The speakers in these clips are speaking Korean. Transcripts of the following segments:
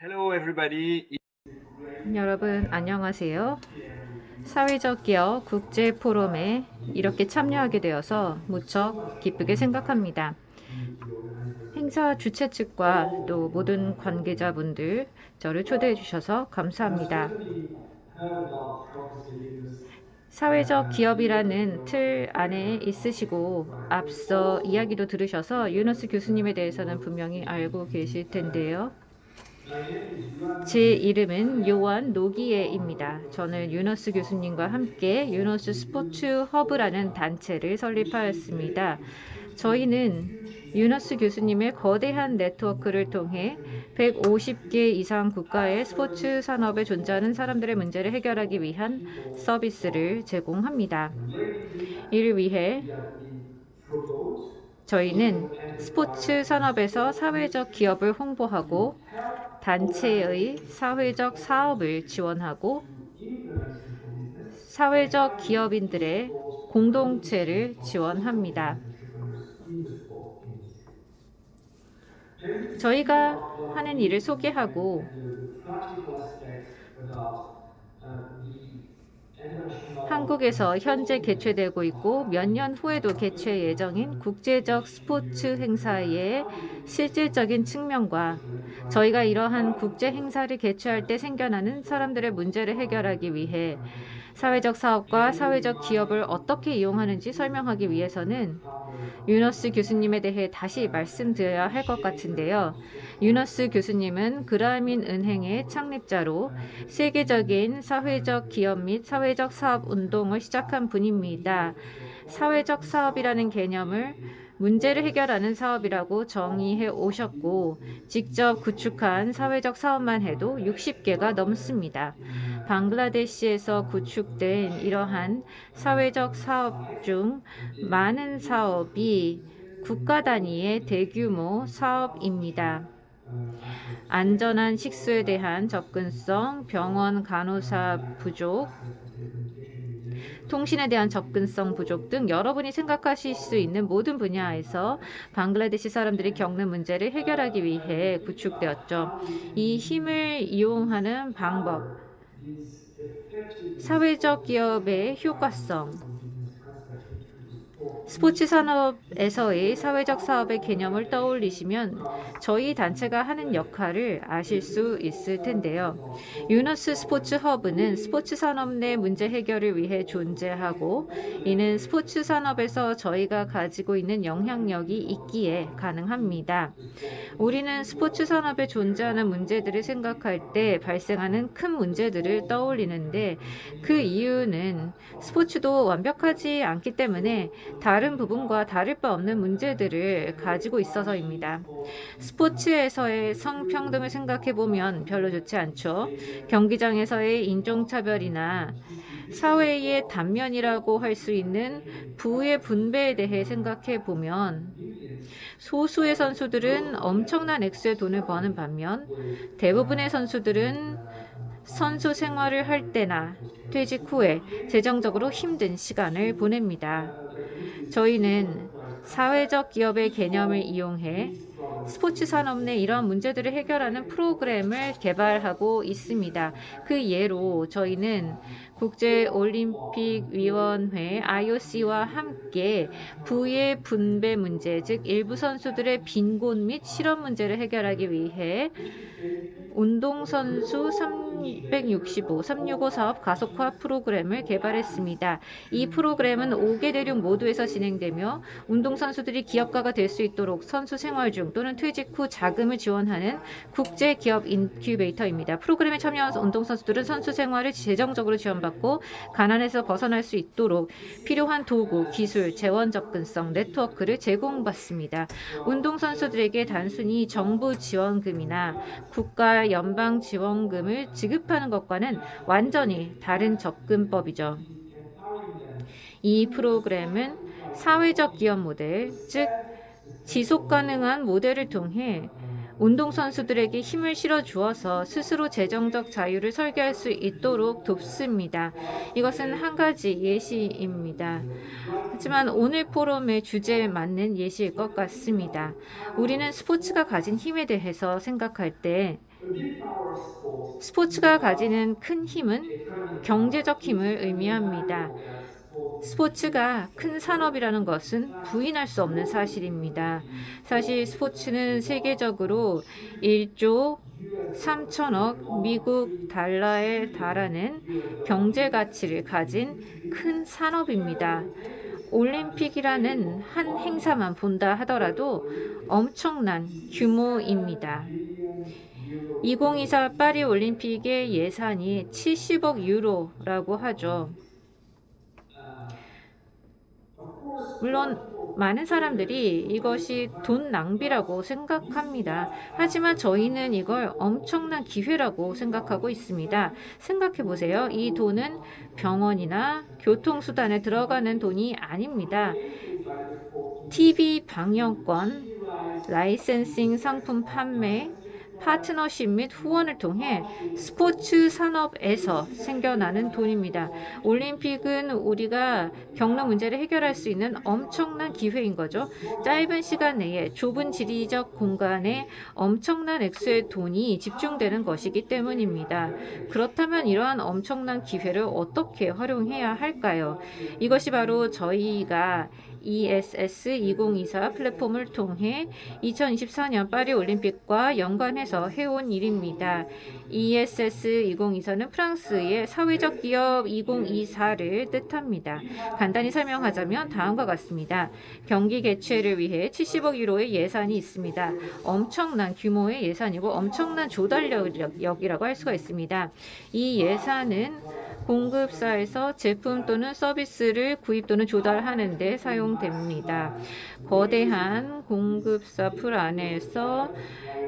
Hello everybody. 여러분 안녕하세요. 사회적 기업 국제 포럼에 이렇게 참여하게 되어서 무척 기쁘게 생각합니다. 행사 주최 측과 또 모든 관계자분들 저를 초대해 주셔서 감사합니다. 사회적 기업이라는 틀 안에 있으시고 앞서 이야기도 들으셔서 유너스 교수님에 대해서는 분명히 알고 계실 텐데요. 제 이름은 요한 노기에입니다. 저는 유너스 교수님과 함께 유너스 스포츠 허브라는 단체를 설립하였습니다. 저희는 유너스 교수님의 거대한 네트워크를 통해 150개 이상 국가의 스포츠 산업에 존재하는 사람들의 문제를 해결하기 위한 서비스를 제공합니다. 이를 위해 저희는 스포츠 산업에서 사회적 기업을 홍보하고 단체의 사회적 사업을 지원하고 사회적 기업인들의 공동체를 지원합니다. 저희가 하는 일을 소개하고 한국에서 현재 개최되고 있고 몇 년 후에도 개최 예정인 국제적 스포츠 행사의 실질적인 측면과 저희가 이러한 국제 행사를 개최할 때 생겨나는 사람들의 문제를 해결하기 위해 사회적 사업과 사회적 기업을 어떻게 이용하는지 설명하기 위해서는 유너스 교수님에 대해 다시 말씀드려야 할 것 같은데요. 유너스 교수님은 그라민 은행의 창립자로 세계적인 사회적 기업 및 사회적 사업 운동을 시작한 분입니다. 사회적 사업이라는 개념을 문제를 해결하는 사업이라고 정의해 오셨고 직접 구축한 사회적 사업만 해도 60개가 넘습니다. 방글라데시에서 구축된 이러한 사회적 사업 중 많은 사업이 국가 단위의 대규모 사업입니다. 안전한 식수에 대한 접근성, 병원 간호사 부족, 통신에 대한 접근성 부족 등 여러분이 생각하실 수 있는 모든 분야에서 방글라데시 사람들이 겪는 문제를 해결하기 위해 구축되었죠. 이 힘을 이용하는 방법, 사회적 기업의 효과성, 스포츠 산업에서의 사회적 사업의 개념을 떠올리시면 저희 단체가 하는 역할을 아실 수 있을 텐데요. 유너스 스포츠 허브는 스포츠 산업 내 문제 해결을 위해 존재하고 이는 스포츠 산업에서 저희가 가지고 있는 영향력이 있기에 가능합니다. 우리는 스포츠 산업에 존재하는 문제들을 생각할 때 발생하는 큰 문제들을 떠올리는데 그 이유는 스포츠도 완벽하지 않기 때문에 다른 부분과 다를 바 없는 문제들을 가지고 있어서입니다. 스포츠에서의 성평등을 생각해 보면 별로 좋지 않죠. 경기장에서의 인종차별이나 사회의 단면이라고 할 수 있는 부의 분배에 대해 생각해 보면 소수의 선수들은 엄청난 액수의 돈을 버는 반면 대부분의 선수들은 선수 생활을 할 때나 퇴직 후에 재정적으로 힘든 시간을 보냅니다. 저희는 사회적 기업의 개념을 이용해 스포츠 산업 내 이러한 문제들을 해결하는 프로그램을 개발하고 있습니다. 그 예로 저희는 국제올림픽위원회 IOC와 함께 부의 분배 문제, 즉 일부 선수들의 빈곤 및 실업 문제를 해결하기 위해 운동선수 365 사업 가속화 프로그램을 개발했습니다. 이 프로그램은 5개 대륙 모두에서 진행되며 운동선수들이 기업가가 될 수 있도록 선수 생활 중 또는 퇴직 후 자금을 지원하는 국제기업 인큐베이터입니다. 프로그램에 참여한 운동선수들은 선수 생활을 재정적으로 지원받고 가난에서 벗어날 수 있도록 필요한 도구, 기술, 재원 접근성, 네트워크를 제공받습니다. 운동선수들에게 단순히 정부 지원금이나 국가 연방 지원금을 지급하는 것과는 완전히 다른 접근법이죠. 이 프로그램은 사회적 기업 모델, 즉 지속 가능한 모델을 통해 운동선수들에게 힘을 실어주어서 스스로 재정적 자유를 설계할 수 있도록 돕습니다. 이것은 한 가지 예시입니다. 하지만 오늘 포럼의 주제에 맞는 예시일 것 같습니다. 우리는 스포츠가 가진 힘에 대해서 생각할 때 스포츠가 가지는 큰 힘은 경제적 힘을 의미합니다. 스포츠가 큰 산업이라는 것은 부인할 수 없는 사실입니다. 사실 스포츠는 세계적으로 1조 3천억 미국 달러에 달하는 경제 가치를 가진 큰 산업입니다. 올림픽이라는 한 행사만 본다 하더라도 엄청난 규모입니다. 2024 파리 올림픽의 예산이 70억 유로라고 하죠. 물론 많은 사람들이 이것이 돈 낭비라고 생각합니다. 하지만 저희는 이걸 엄청난 기회라고 생각하고 있습니다. 생각해 보세요. 이 돈은 병원이나 교통수단에 들어가는 돈이 아닙니다. TV 방영권, 라이센싱 상품 판매, 파트너십 및 후원을 통해 스포츠 산업에서 생겨나는 돈입니다. 올림픽은 우리가 겪는 문제를 해결할 수 있는 엄청난 기회인 거죠. 짧은 시간 내에 좁은 지리적 공간에 엄청난 액수의 돈이 집중되는 것이기 때문입니다. 그렇다면 이러한 엄청난 기회를 어떻게 활용해야 할까요? 이것이 바로 저희가 ESS 2024 플랫폼을 통해 2024년 파리 올림픽과 연관해서 해온 일입니다. ESS 2024는 프랑스의 사회적 기업 2024를 뜻합니다. 간단히 설명하자면 다음과 같습니다. 경기 개최를 위해 70억 유로의 예산이 있습니다. 엄청난 규모의 예산이고 엄청난 조달력이라고 할 수가 있습니다. 이 예산은 공급사에서 제품 또는 서비스를 구입 또는 조달하는 데 사용됩니다. 거대한 공급사 풀 안에서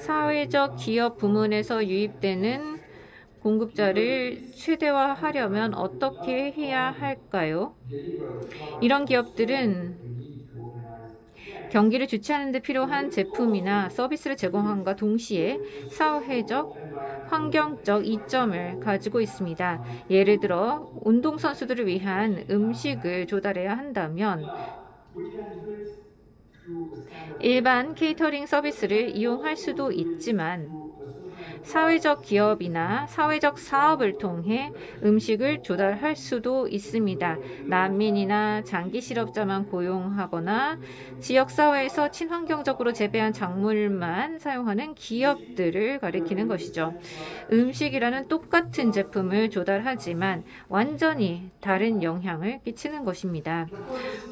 사회적 기업 부문에서 유입되는 공급자를 최대화하려면 어떻게 해야 할까요? 이런 기업들은 경기를 주최하는 데 필요한 제품이나 서비스를 제공함과 동시에 사회적, 환경적 이점을 가지고 있습니다. 예를 들어 운동선수들을 위한 음식을 조달해야 한다면 일반 케이터링 서비스를 이용할 수도 있지만 사회적 기업이나 사회적 사업을 통해 음식을 조달할 수도 있습니다. 난민이나 장기 실업자만 고용하거나 지역사회에서 친환경적으로 재배한 작물만 사용하는 기업들을 가리키는 것이죠. 음식이라는 똑같은 제품을 조달하지만 완전히 다른 영향을 끼치는 것입니다.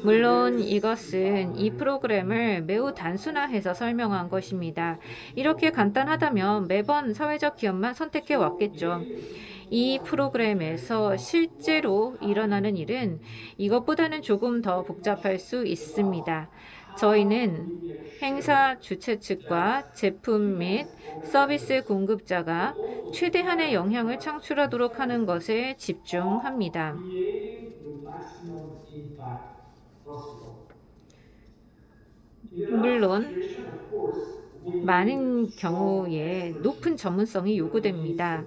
물론 이것은 이 프로그램을 매우 단순화해서 설명한 것입니다. 이렇게 간단하다면 매번 사회적 기업만 선택해 왔겠죠. 이 프로그램에서 실제로 일어나는 일은 이것보다는 조금 더 복잡할 수 있습니다. 저희는 행사 주최 측과 제품 및 서비스 공급자가 최대한의 영향을 창출하도록 하는 것에 집중합니다. 물론 많은 경우에 높은 전문성이 요구됩니다.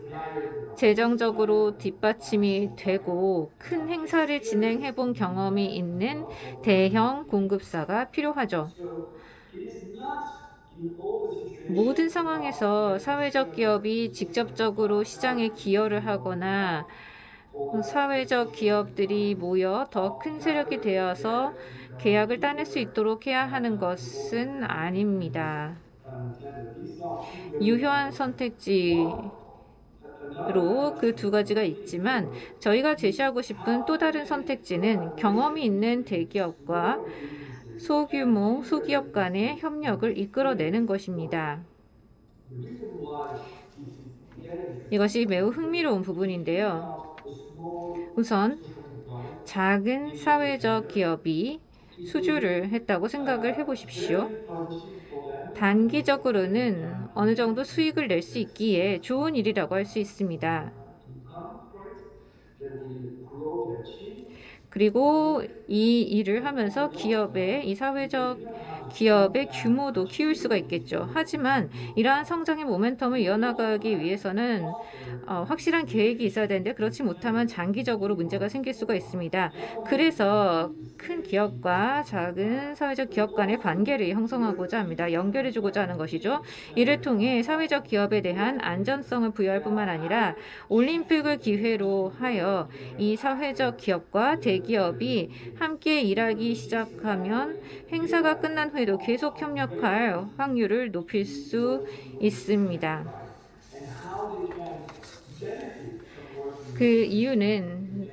재정적으로 뒷받침이 되고 큰 행사를 진행해 본 경험이 있는 대형 공급사가 필요하죠. 모든 상황에서 사회적 기업이 직접적으로 시장에 기여를 하거나 사회적 기업들이 모여 더 큰 세력이 되어서 계약을 따낼 수 있도록 해야 하는 것은 아닙니다. 유효한 선택지로 그 두 가지가 있지만 저희가 제시하고 싶은 또 다른 선택지는 경험이 있는 대기업과 소규모 소기업 간의 협력을 이끌어내는 것입니다. 이것이 매우 흥미로운 부분인데요. 우선 작은 사회적 기업이 수주를 했다고 생각을 해보십시오. 단기적으로는 어느 정도 수익을 낼 수 있기에 좋은 일이라고 할 수 있습니다. 그리고 이 일을 하면서 기업의 이 사회적 기업의 규모도 키울 수가 있겠죠. 하지만 이러한 성장의 모멘텀을 이어나가기 위해서는 확실한 계획이 있어야 되는데 그렇지 못하면 장기적으로 문제가 생길 수가 있습니다. 그래서 큰 기업과 작은 사회적 기업 간의 관계를 형성하고자 합니다. 연결해주고자 하는 것이죠. 이를 통해 사회적 기업에 대한 안전성을 부여할 뿐만 아니라 올림픽을 기회로 하여 이 사회적 기업과 대기업이 함께 일하기 시작하면 행사가 끝난 후에도 계속 협력할 확률을 높일 수 있습니다. 그 이유는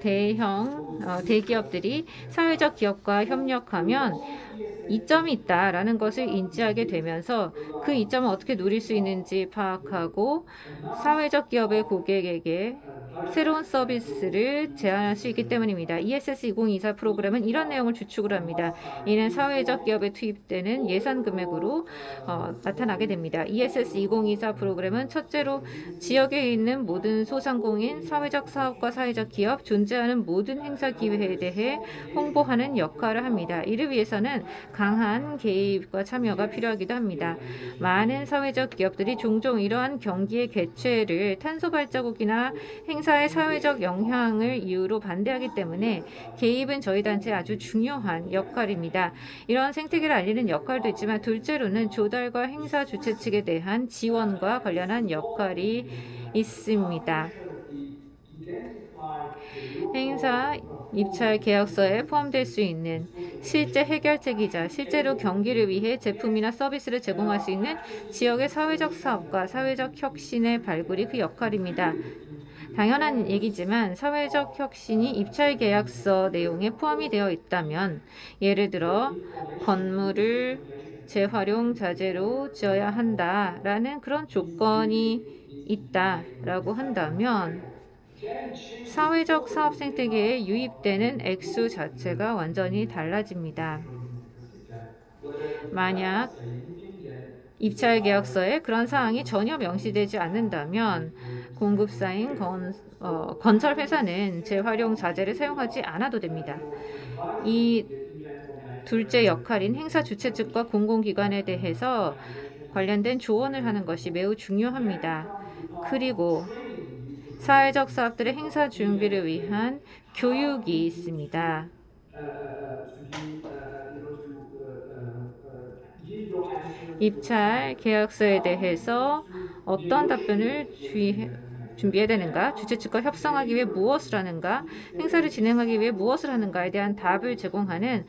대기업들이 사회적 기업과 협력하면 이점이 있다라는 것을 인지하게 되면서 그 이점을 어떻게 누릴 수 있는지 파악하고 사회적 기업의 고객에게 새로운 서비스를 제안할 수 있기 때문입니다. ESS 2024 프로그램은 이런 내용을 주축으로 합니다. 이는 사회적 기업에 투입되는 예산 금액으로 나타나게 됩니다. ESS 2024 프로그램은 첫째로 지역에 있는 모든 소상공인, 사회적 사업과 사회적 기업, 존재하는 모든 행사 기회에 대해 홍보하는 역할을 합니다. 이를 위해서는 강한 개입과 참여가 필요하기도 합니다. 많은 사회적 기업들이 종종 이러한 경기의 개최를 탄소 발자국이나 행사의 사회적 영향을 이유로 반대하기 때문에 개입은 저희 단체의 아주 중요한 역할입니다. 이런 생태계를 알리는 역할도 있지만 둘째로는 조달과 행사 주최 측에 대한 지원과 관련한 역할이 있습니다. 행사 입찰 계약서에 포함될 수 있는 실제 해결책이자 실제로 경기를 위해 제품이나 서비스를 제공할 수 있는 지역의 사회적 사업과 사회적 혁신의 발굴이 그 역할입니다. 당연한 얘기지만 사회적 혁신이 입찰 계약서 내용에 포함이 되어 있다면 예를 들어 건물을 재활용 자재로 지어야 한다라는 그런 조건이 있다라고 한다면 사회적 사업 생태계에 유입되는 액수 자체가 완전히 달라집니다. 만약 입찰 계약서에 그런 사항이 전혀 명시되지 않는다면 공급사인 건설 회사는 재활용 자재를 사용하지 않아도 됩니다. 이 둘째 역할인 행사 주최 측과 공공기관에 대해서 관련된 조언을 하는 것이 매우 중요합니다. 그리고 사회적 사업들의 행사 준비를 위한 교육이 있습니다. 입찰 계약서에 대해서 어떤 답변을 준비해야 되는가, 주최 측과 협상하기 위해 무엇을 하는가, 행사를 진행하기 위해 무엇을 하는가에 대한 답을 제공하는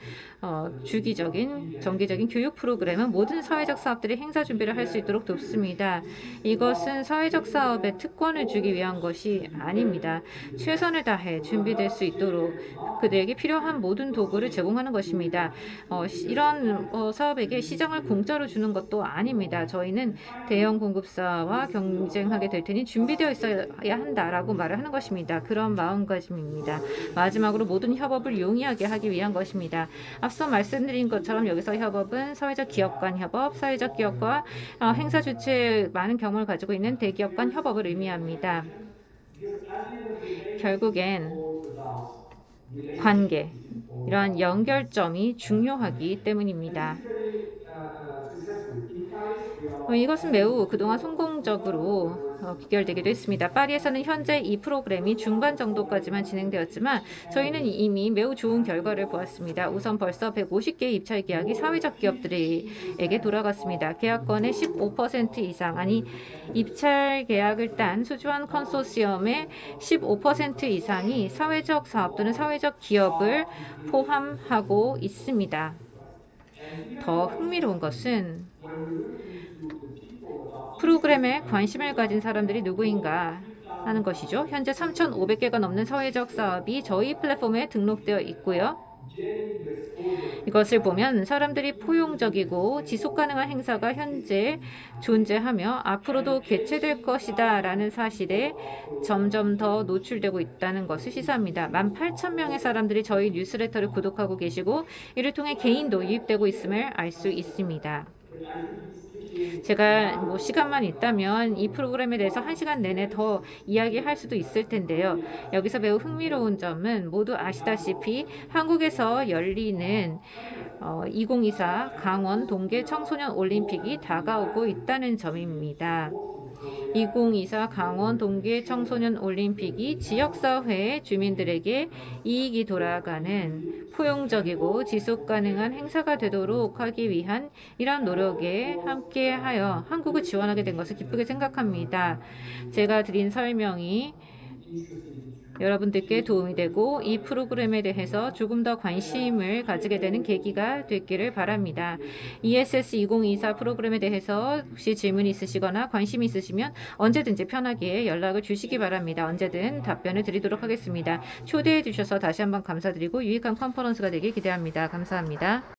주기적인 정기적인 교육 프로그램은 모든 사회적 사업들이 행사 준비를 할 수 있도록 돕습니다. 이것은 사회적 사업에 특권을 주기 위한 것이 아닙니다. 최선을 다해 준비될 수 있도록 그들에게 필요한 모든 도구를 제공하는 것입니다. 이런 사업에게 시장을 공짜로 주는 것도 아닙니다. 저희는 대형 공급사와 경쟁하게 될 테니 준비되어 있어야 한다라고 말을 하는 것입니다. 그런 마음가짐입니다. 마지막으로 모든 협업을 용이하게 하기 위한 것입니다. 앞서 말씀드린 것처럼 여기서 협업은 사회적 기업 간 협업, 사회적 기업과 행사 주체에 많은 경험을 가지고 있는 대기업 간 협업을 의미합니다. 결국엔 관계, 이러한 연결점이 중요하기 때문입니다. 이것은 매우 그동안 성공적으로 귀결되기도 했습니다. 파리에서는 현재 이 프로그램이 중반 정도까지만 진행되었지만 저희는 이미 매우 좋은 결과를 보았습니다. 우선 벌써 150개의 입찰 계약이 사회적 기업들에게 돌아갔습니다. 계약권의 15% 이상, 아니 입찰 계약을 딴 수주한 컨소시엄의 15% 이상이 사회적 사업 또는 사회적 기업을 포함하고 있습니다. 더 흥미로운 것은 프로그램에 관심을 가진 사람들이 누구인가 하는 것이죠. 현재 3,500개가 넘는 사회적 사업이 저희 플랫폼에 등록되어 있고요. 이것을 보면 사람들이 포용적이고 지속가능한 행사가 현재 존재하며 앞으로도 개최될 것이다 라는 사실에 점점 더 노출되고 있다는 것을 시사합니다. 18,000명의 사람들이 저희 뉴스레터를 구독하고 계시고 이를 통해 개인도 유입되고 있음을 알 수 있습니다. 제가 뭐 시간만 있다면 이 프로그램에 대해서 1시간 내내 더 이야기할 수도 있을 텐데요. 여기서 매우 흥미로운 점은 모두 아시다시피 한국에서 열리는 2024 강원 동계 청소년 올림픽이 다가오고 있다는 점입니다. 2024 강원 동계 청소년 올림픽이 지역사회 주민들에게 이익이 돌아가는 포용적이고 지속 가능한 행사가 되도록 하기 위한 이런 노력에 함께하여 한국을 지원하게 된 것을 기쁘게 생각합니다. 제가 드린 설명이 여러분들께 도움이 되고 이 프로그램에 대해서 조금 더 관심을 가지게 되는 계기가 됐기를 바랍니다. ESS 2024 프로그램에 대해서 혹시 질문이 있으시거나 관심이 있으시면 언제든지 편하게 연락을 주시기 바랍니다. 언제든 답변을 드리도록 하겠습니다. 초대해 주셔서 다시 한번 감사드리고 유익한 컨퍼런스가 되길 기대합니다. 감사합니다.